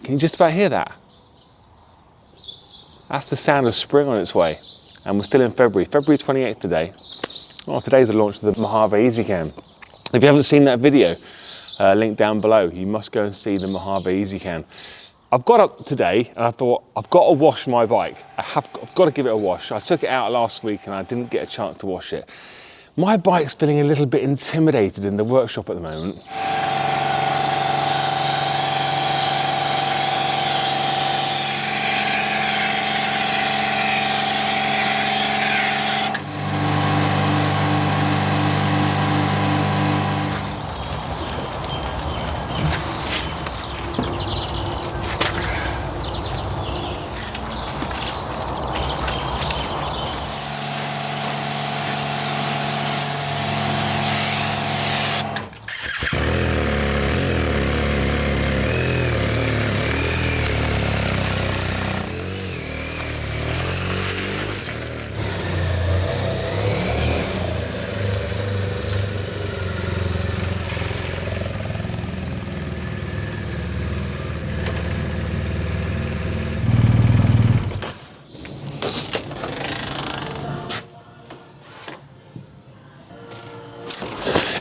Can you just about hear that? That's the sound of spring on its way. And we're still in February 28th today. Well, today's the launch of the Mojave ezcan. If you haven't seen that video, link down below, you must go and see the Mojave ezcan. I've got up today and I thought, I've got to wash my bike. I've got to give it a wash. I took it out last week and I didn't get a chance to wash it. My bike's feeling a little bit intimidated in the workshop at the moment.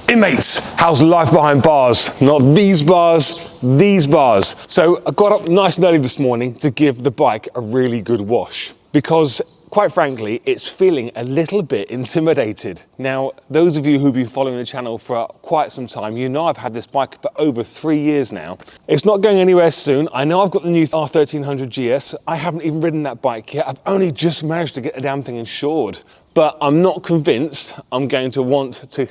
Hey mates, how's life behind bars? Not these bars, these bars. So I got up nice and early this morning to give the bike a really good wash because quite frankly, it's feeling a little bit intimidated. Now, those of you who've been following the channel for quite some time, you know I've had this bike for over 3 years now. It's not going anywhere soon. I know I've got the new R1300GS. I haven't even ridden that bike yet. I've only just managed to get the damn thing insured, but I'm not convinced I'm going to want to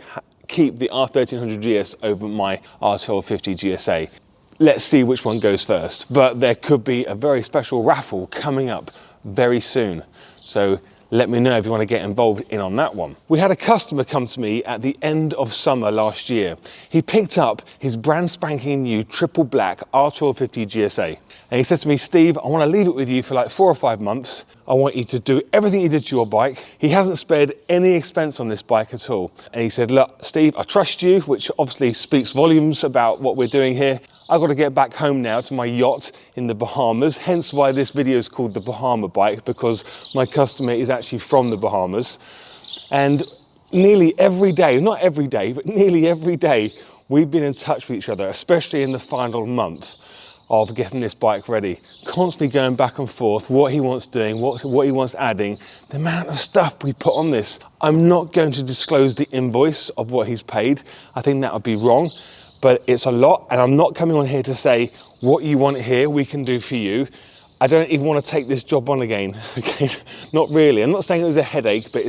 keep the R1300GS over my R1250GSA. Let's see which one goes first, but there could be a very special raffle coming up very soon. So let me know if you want to get involved in on that one. We had a customer come to me at the end of summer last year. He picked up his brand spanking new triple black R1250GSA. And he said to me, Steve, I want to leave it with you for like 4 or 5 months. I want you to do everything you did to your bike. He hasn't spared any expense on this bike at all. And he said, look, Steve, I trust you, which obviously speaks volumes about what we're doing here. I've got to get back home now to my yacht in the Bahamas, hence why this video is called the Bahama Bike, because my customer is actually from the Bahamas. And nearly every day, not every day, but nearly every day, we've been in touch with each other, especially in the final month of getting this bike ready, constantly going back and forth, what he wants doing, what he wants adding, the amount of stuff we put on this. I'm not going to disclose the invoice of what he's paid. I think that would be wrong, but it's a lot, and I'm not coming on here to say what you want here, we can do for you. I don't even want to take this job on again, okay? Not really. I'm not saying it was a headache, but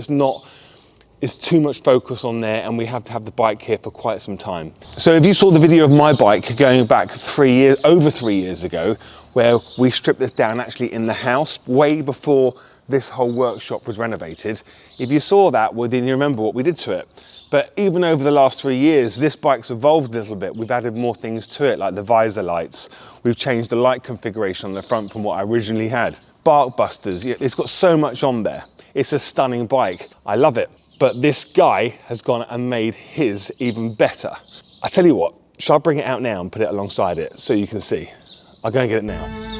it's too much focus on there, and we have to have the bike here for quite some time. So if you saw the video of my bike going back over 3 years ago, where we stripped this down actually in the house way before this whole workshop was renovated, if you saw that, well, then you remember what we did to it. But even over the last 3 years, this bike's evolved a little bit. We've added more things to it, like the visor lights. We've changed the light configuration on the front from what I originally had. Bark busters, it's got so much on there. It's a stunning bike. I love it. But this guy has gone and made his even better. I tell you what, shall I bring it out now and put it alongside it so you can see? I'll go and get it now.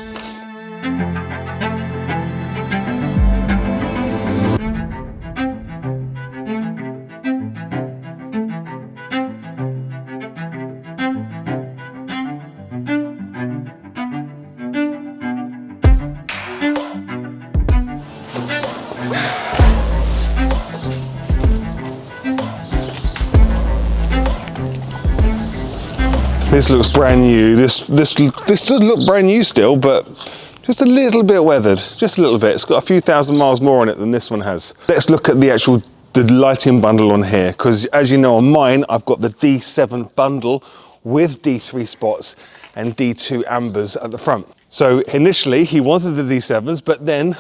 This looks brand new. This does look brand new still, but just a little bit weathered, just a little bit. It's got a few thousand miles more on it than this one has. Let's look at the lighting bundle on here, because as you know on mine, I've got the D7 bundle with D3 spots and D2 ambers at the front. So initially he wanted the D7s, but then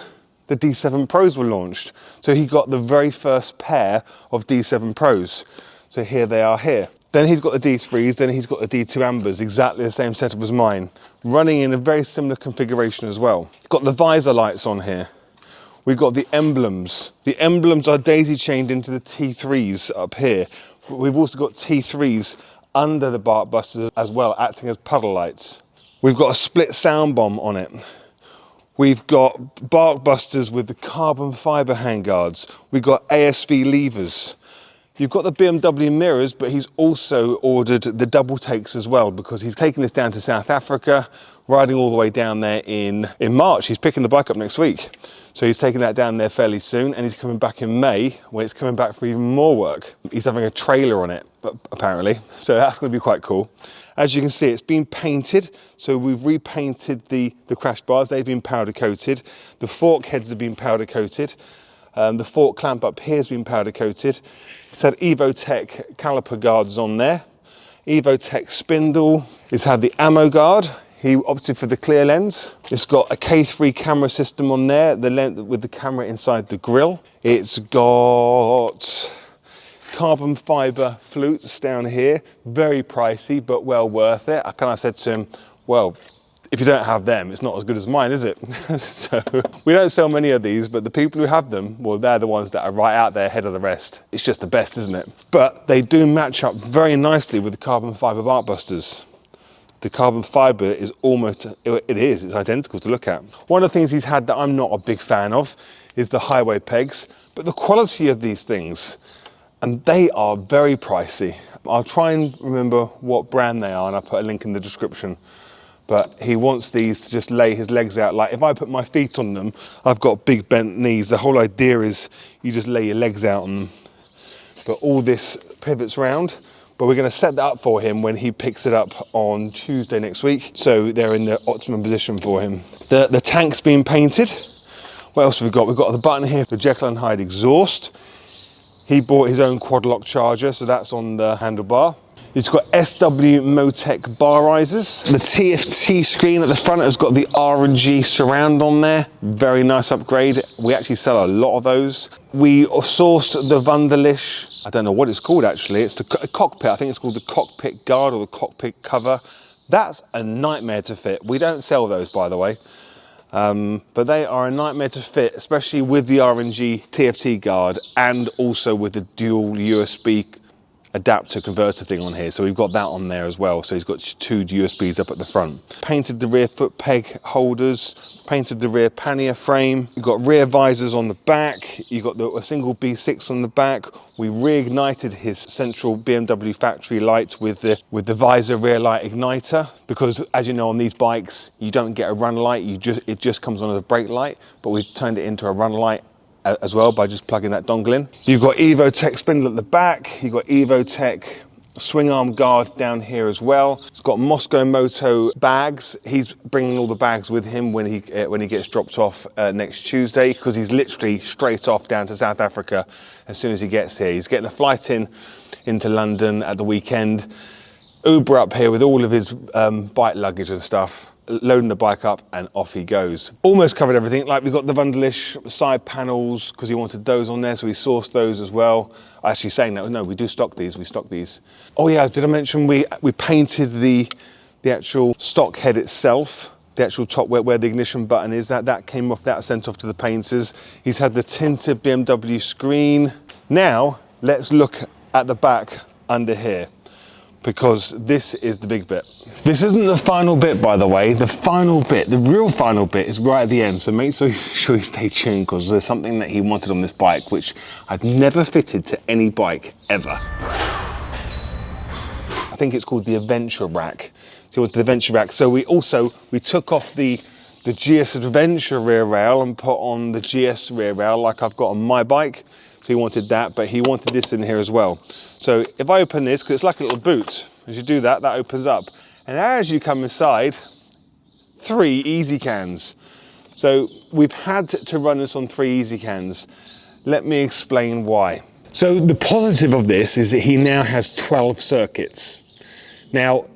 the D7 Pros were launched. So he got the very first pair of D7 Pros. So here they are here. Then he's got the D3s, then he's got the D2 Ambers, exactly the same setup as mine, running in a very similar configuration as well. Got the visor lights on here. We've got the emblems. The emblems are daisy chained into the T3s up here. But we've also got T3s under the bark busters as well, acting as puddle lights. We've got a split sound bomb on it. We've got bark busters with the carbon fibre handguards. We've got ASV levers. You've got the BMW mirrors, but he's also ordered the double takes as well, because he's taking this down to South Africa, riding all the way down there in March. He's picking the bike up next week. So he's taking that down there fairly soon, and he's coming back in May, when it's coming back for even more work. He's having a trailer on it, apparently. So that's gonna be quite cool. As you can see, it's been painted. So we've repainted the crash bars. They've been powder coated. The fork heads have been powder coated. The fork clamp up here has been powder coated. It's had Evotech caliper guards on there. Evotech spindle. It's had the ammo guard. He opted for the clear lens. It's got a K3 camera system on there, the lens with the camera inside the grille. It's got carbon fibre flutes down here. Very pricey, but well worth it. I kind of said to him, well, if you don't have them, it's not as good as mine, is it? So we don't sell many of these, but the people who have them, well, they're the ones that are right out there ahead of the rest. It's just the best, isn't it? But they do match up very nicely with the carbon fibre bark busters. The carbon fibre is almost, it's identical to look at. One of the things he's had that I'm not a big fan of is the highway pegs, but the quality of these things, and they are very pricey. I'll try and remember what brand they are, and I'll put a link in the description. But he wants these to just lay his legs out. Like if I put my feet on them, I've got big bent knees. The whole idea is you just lay your legs out on them. But all this pivots round. But we're going to set that up for him when he picks it up on Tuesday next week. So they're in the optimum position for him. The tank's been painted. What else have we got? We've got the button here for Jekyll and Hyde exhaust. He bought his own quad lock charger, so that's on the handlebar. It's got SW Motec bar risers. The TFT screen at the front has got the R&G surround on there. Very nice upgrade. We actually sell a lot of those. We sourced the Wunderlich, I don't know what it's called actually. It's the cockpit, I think it's called the cockpit guard or the cockpit cover. That's a nightmare to fit. We don't sell those, by the way. But they are a nightmare to fit, especially with the R&G TFT guard and also with the dual USB adapter converter thing on here. So we've got that on there as well. So he's got two USBs up at the front. Painted the rear foot peg holders, painted the rear pannier frame. You've got rear visors on the back. You've got a single B6 on the back. We reignited his central BMW factory light with the visor rear light igniter, because as you know, on these bikes, you don't get a run light. It just comes on as a brake light, but we've turned it into a run light as well by just plugging that dongle in. You've got Evotech spindle at the back. You've got Evotech swing arm guard down here as well. It's got Moscow Moto bags. He's bringing all the bags with him when he gets dropped off next Tuesday, because he's literally straight off down to South Africa as soon as he gets here. He's getting a flight into London at the weekend. Uber up here with all of his bike luggage and stuff, loading the bike up, and off he goes. Almost covered everything. Like we've got the Wunderlich side panels because he wanted those on there, so we sourced those as well. Actually saying that, no, we do stock these, we stock these. Oh yeah, did I mention we painted the actual stock head itself, the actual top where the ignition button is, that came off, that sent off to the painters. He's had the tinted BMW screen. Now, let's look at the back under here, because this is the big bit. This isn't the final bit, by the way. The final bit, the real final bit, is right at the end. So make sure you stay tuned, because there's something that he wanted on this bike, which I've never fitted to any bike ever. I think it's called the Adventure Rack. So he wanted the Adventure Rack. So we took off the GS Adventure rear rail and put on the GS rear rail like I've got on my bike. So he wanted that, but he wanted this in here as well. So if I open this, because it's like a little boot, as you do that, that opens up. And as you come inside, 3 ezcans. So we've had to run this on 3 ezcans. Let me explain why. So the positive of this is that he now has 12 circuits. Now,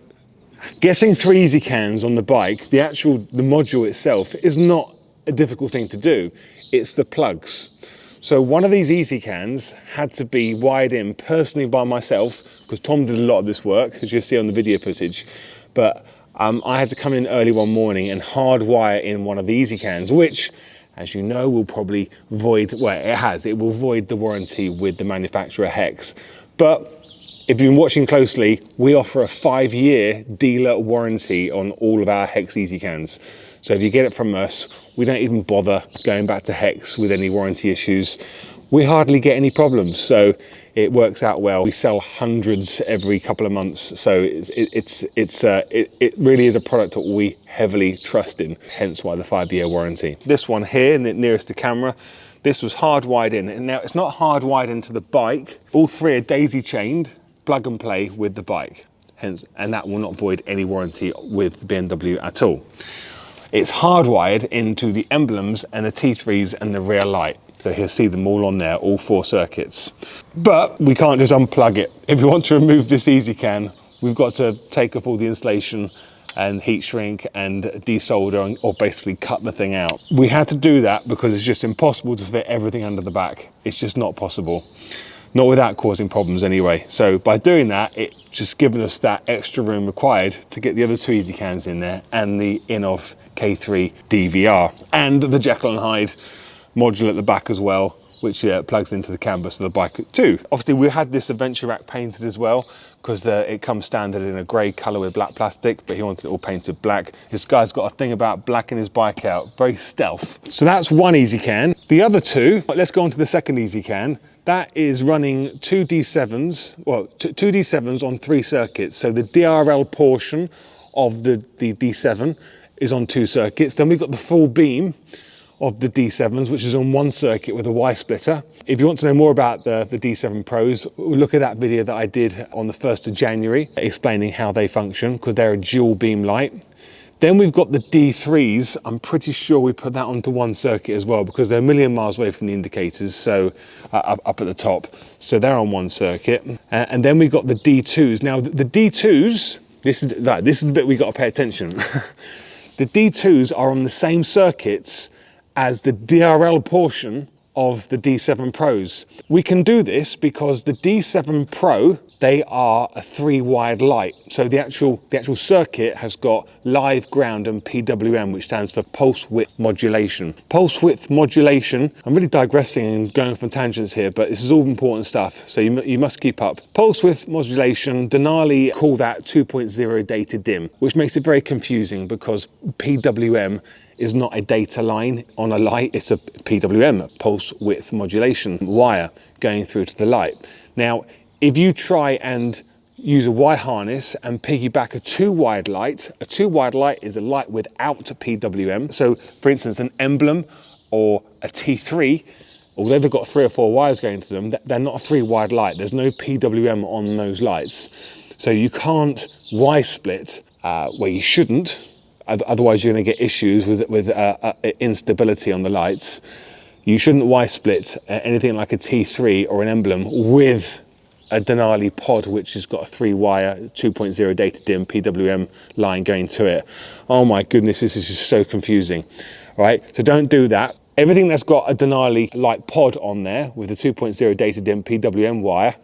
getting 3 ezcans on the bike, the module itself, is not a difficult thing to do. It's the plugs. So one of these ezcans had to be wired in personally by myself, because Tom did a lot of this work, as you'll see on the video footage. But I had to come in early one morning and hardwire in one of the ezcans, which, as you know, will probably void, well, it will void the warranty with the manufacturer Hex. But if you've been watching closely, we offer a 5-year dealer warranty on all of our Hex ezcans. So if you get it from us, we don't even bother going back to Hex with any warranty issues. We hardly get any problems, so it works out well. We sell hundreds every couple of months, so it really is a product that we heavily trust in, hence why the 5-year warranty. This one here, nearest the camera, this was hardwired in, and now it's not hardwired into the bike. All three are daisy chained, plug and play with the bike, hence, and that will not void any warranty with BMW at all. It's hardwired into the emblems and the T3s and the rear light. So you'll see them all on there, all 4 circuits. But we can't just unplug it. If we want to remove this ezcan, we've got to take off all the insulation and heat shrink and desolder, or basically cut the thing out. We had to do that because it's just impossible to fit everything under the back. It's just not possible. Not without causing problems anyway. So by doing that, it's just given us that extra room required to get the other 2 ezcans in there and the Inov K3 DVR and the Jekyll and Hyde module at the back as well, which plugs into the canvas of the bike too. Obviously we had this Adventure rack painted as well, because it comes standard in a grey colour with black plastic, but he wanted it all painted black. This guy's got a thing about blacking his bike out, very stealth. So that's one ezcan. The other 2, let's go on to the second ezcan. That is running 2 D7s, well, 2 D7s on 3 circuits. So the DRL portion of the D7 is on 2 circuits. Then we've got the full beam of the D7s, which is on 1 circuit with a Y splitter. If you want to know more about the D7 Pros, look at that video that I did on the 1st of January, explaining how they function, because they're a dual beam light. Then we've got the D3s. I'm pretty sure we put that onto 1 circuit as well, because they're a million miles away from the indicators, so up at the top. So they're on 1 circuit. And then we've got the D2s. Now the D2s, this is the bit we got to pay attention. The D2s are on the same circuits as the DRL portion of the D7 Pros. We can do this because the D7 Pro, they are a 3-wired light. So the actual circuit has got live, ground and PWM, which stands for pulse width modulation. Pulse width modulation, I'm really digressing and going off on tangents here, but this is all important stuff, so you must keep up. Pulse width modulation, Denali call that 2.0 data dim, which makes it very confusing because PWM is not a data line on a light, it's a PWM, pulse width modulation wire going through to the light. Now, if you try and use a wire harness and piggyback a 2-wired light, a 2-wired light is a light without a PWM. So for instance, an emblem or a T3, although they've got 3 or 4 wires going to them, they're not a 3-wired light. There's no PWM on those lights. So you can't Y split where you shouldn't. Otherwise you're going to get issues with instability on the lights. You shouldn't Y split anything like a T3 or an emblem with a Denali pod, which has got a 3-wire 2.0 data dim PWM line going to it. Oh my goodness, this is just so confusing. All right, so don't do that. Everything that's got a Denali light pod on there with the 2.0 data dim PWM wire,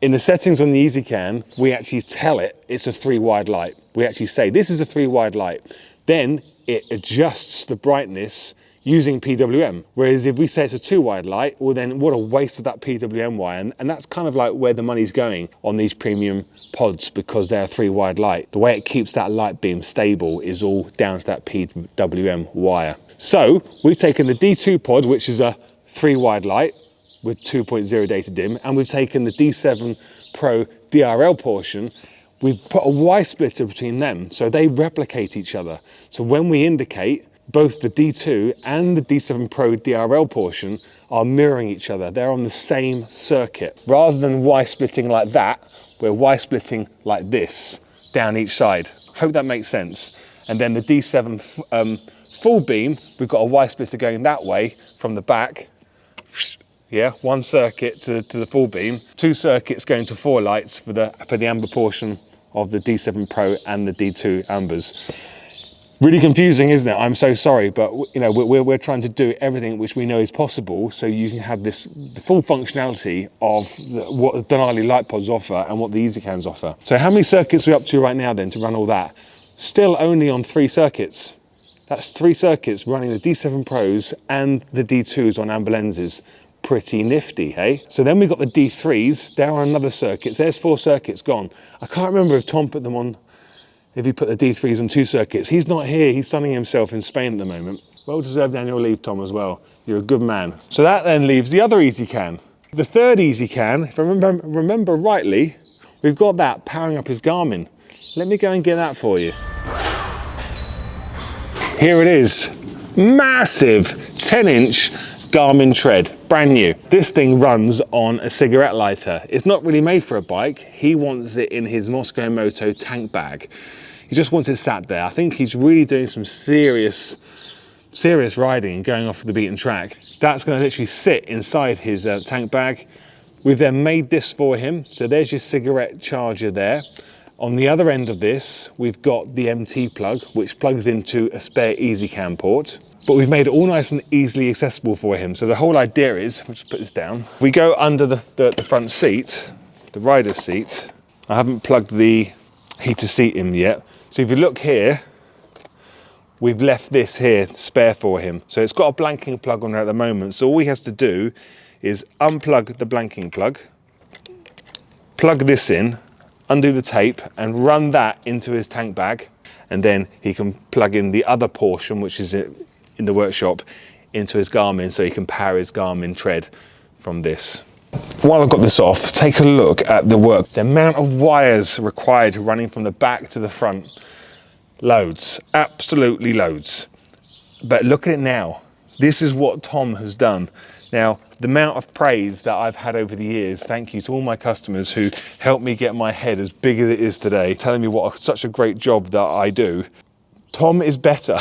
in the settings on the ezcan, we actually tell it it's a 3-wired light. We actually say this is a 3-wired light. Then it adjusts the brightness using PWM. Whereas if we say it's a 2-wired light, well then what a waste of that PWM wire. And that's kind of like where the money's going on these premium pods, because they're a 3-wired light. The way it keeps that light beam stable is all down to that PWM wire. So we've taken the D2 pod, which is a 3-wired light with 2.0 data dim, and we've taken the D7 Pro DRL portion, we've put a Y splitter between them, so they replicate each other. So when we indicate, both the D2 and the D7 Pro DRL portion are mirroring each other. They're on the same circuit. Rather than Y splitting like that, we're Y splitting like this, down each side. Hope that makes sense. And then the D7 full beam, we've got a Y splitter going that way from the back. Yeah, 1 circuit to the full beam, 2 circuits going to 4 lights for the amber portion of the D7 Pro and the D2 ambers. Really confusing, isn't it? I'm so sorry, but you know we're trying to do everything which we know is possible, so you can have the full functionality of what the Denali light pods offer and what the ezcans offer. So how many circuits are we up to right now then to run all that? Still only on 3 circuits. That's 3 circuits running the D7 Pros and the D2s on amber lenses. pretty nifty, hey? So then we've got the D3s, they're on another circuit. There's 4 circuits gone. I can't remember if Tom put them on, if he put the D3s on 2 circuits. He's not here, he's sunning himself in Spain at the moment. Well-deserved annual leave, Tom, as well. You're a good man. So that then leaves the other ezcan. The third ezcan, if I remember rightly, we've got that powering up his Garmin. Let me go and get that for you. Here it is, massive 10-inch Garmin tread, brand new. This thing runs on a cigarette lighter. It's not really made for a bike. He wants it in his Moscow Moto tank bag. He just wants it sat there. I think he's really doing some serious riding and going off the beaten track. That's going to literally sit inside his tank bag. We've then made this for him. So there's your cigarette charger there. On the other end of this, we've got the MT plug, which plugs into a spare ezcan port. But we've made it all nice and easily accessible for him. So the whole idea is, we'll just put this down. We go under the front seat, the rider's seat. I haven't plugged the heated seat in yet. So if you look here, we've left this here spare for him. So it's got a blanking plug on there at the moment. So all he has to do is unplug the blanking plug, plug this in, undo the tape and run that into his tank bag. And then he can plug in the other portion, which is in the workshop, into his Garmin so he can power his Garmin tread from this. While I've got this off, take a look at the work. The amount of wires required running from the back to the front. Loads, absolutely loads. But look at it now. This is what Tom has done. Now, the amount of praise that I've had over the years, thank you to all my customers who helped me get my head as big as it is today, telling me what such a great job that I do. Tom is better.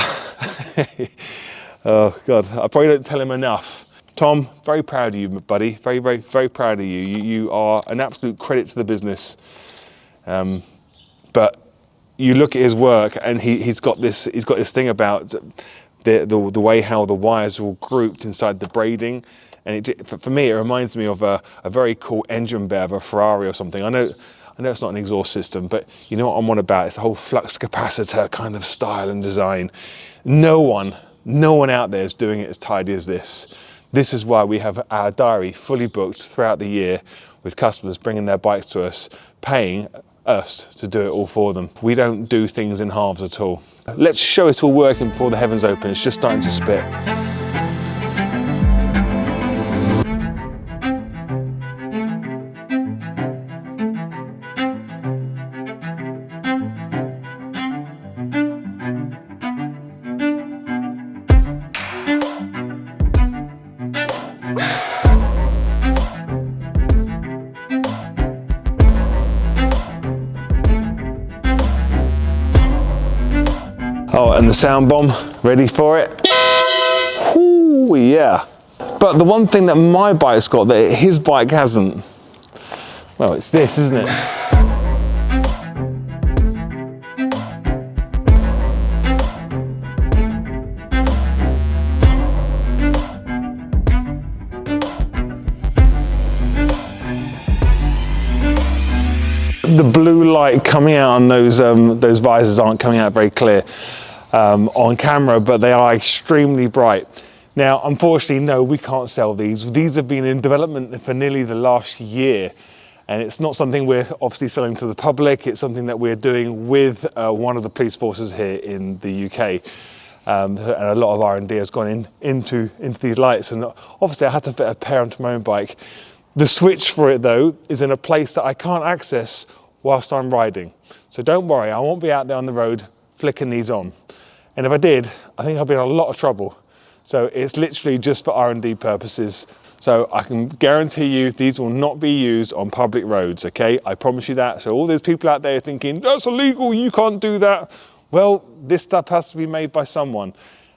Oh God, I probably don't tell him enough. Tom, very proud of you, buddy. Very, very, very proud of you. You are an absolute credit to the business. But you look at his work, and he's got this thing about the way how the wires are all grouped inside the braiding. And for me, it reminds me of a very cool engine bay of a Ferrari or something. I know it's not an exhaust system, but you know what I'm on about. It's the whole flux capacitor kind of style and design. No one out there is doing it as tidy as this. This is why we have our diary fully booked throughout the year with customers bringing their bikes to us, paying us to do it all for them. We don't do things in halves at all. Let's show it all working before the heavens open. It's just starting to spit. Oh, and the sound bomb, ready for it? Ooh, yeah. But the one thing that my bike's got that his bike hasn't, well, it's this, isn't it? The blue light coming out on those visors aren't coming out very clear on camera, but they are extremely bright. Now, unfortunately, no, we can't sell these. These have been in development for nearly the last year, and it's not something we're obviously selling to the public. It's something that we're doing with one of the police forces here in the UK. And a lot of R&D has gone into these lights, and obviously I had to fit a pair onto my own bike. The switch for it, though, is in a place that I can't access whilst I'm riding. So don't worry, I won't be out there on the road flicking these on. And if I did, I think I'd be in a lot of trouble. So it's literally just for R&D purposes. So I can guarantee you these will not be used on public roads, okay? I promise you that. So all those people out there thinking, that's illegal, you can't do that. Well, this stuff has to be made by someone.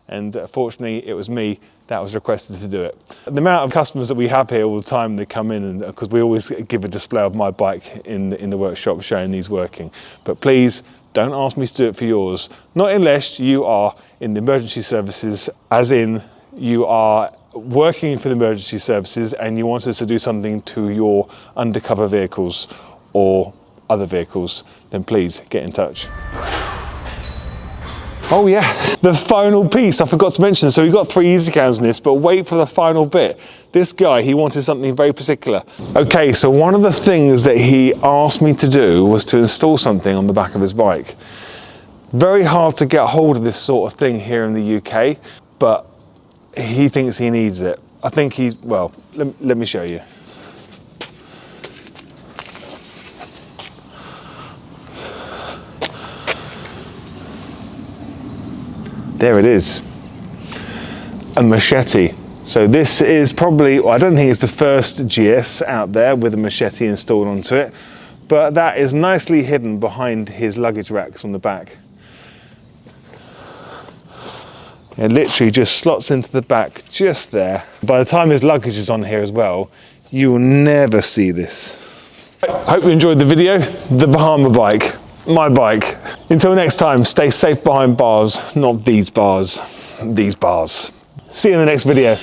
And fortunately, it was me that was requested to do it. The amount of customers that we have here all the time, they come in, and because we always give a display of my bike in the workshop showing these working. But please, don't ask me to do it for yours. Not unless you are in the emergency services, as in you are working for the emergency services and you want us to do something to your undercover vehicles or other vehicles, then please get in touch. Oh yeah, the final piece, I forgot to mention. So we got 3 ezcans in this, but wait for the final bit. This guy, he wanted something very particular. Okay, so one of the things that he asked me to do was to install something on the back of his bike. Very hard to get hold of this sort of thing here in the UK, but he thinks he needs it. I think he's, well, let me show you. There it is, a machete. So this is probably, well, I don't think it's the first GS out there with a machete installed onto it, but that is nicely hidden behind his luggage racks on the back. It literally just slots into the back just there. By the time his luggage is on here as well, you will never see this. Hope you enjoyed the video. The Bahama bike. My bike. Until next time, stay safe behind bars, not these bars, these bars. See you in the next video.